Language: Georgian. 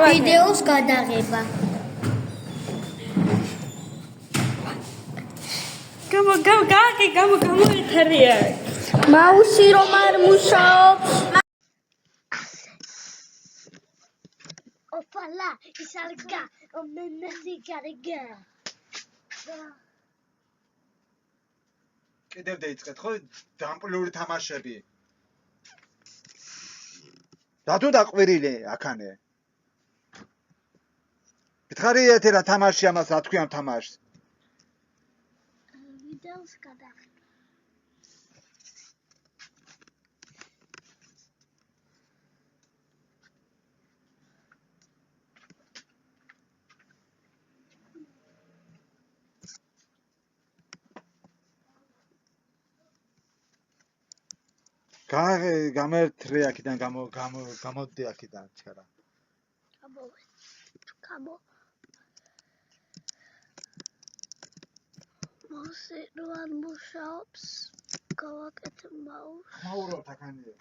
ვიდეოს გადაღება. გამოეთარია. მაუსი რომ არ მუშაობს. ოფალა, ის არგა, მომნესი გარეგა. კიდევ დაიწყეთ ხო დამპლიური თამაშები. დადო დაყვირილი აქანე. გითხარიათ რა თამაში ამას რა თქვი ამ თამაშს? ვიდეოს გადაღება. გამერთრე აქიდან გამოდდი აქიდან ჩარა. გამო. მოსე რო არ მუშაობს, გავაკეთე მაუს. მაურო თაკანია.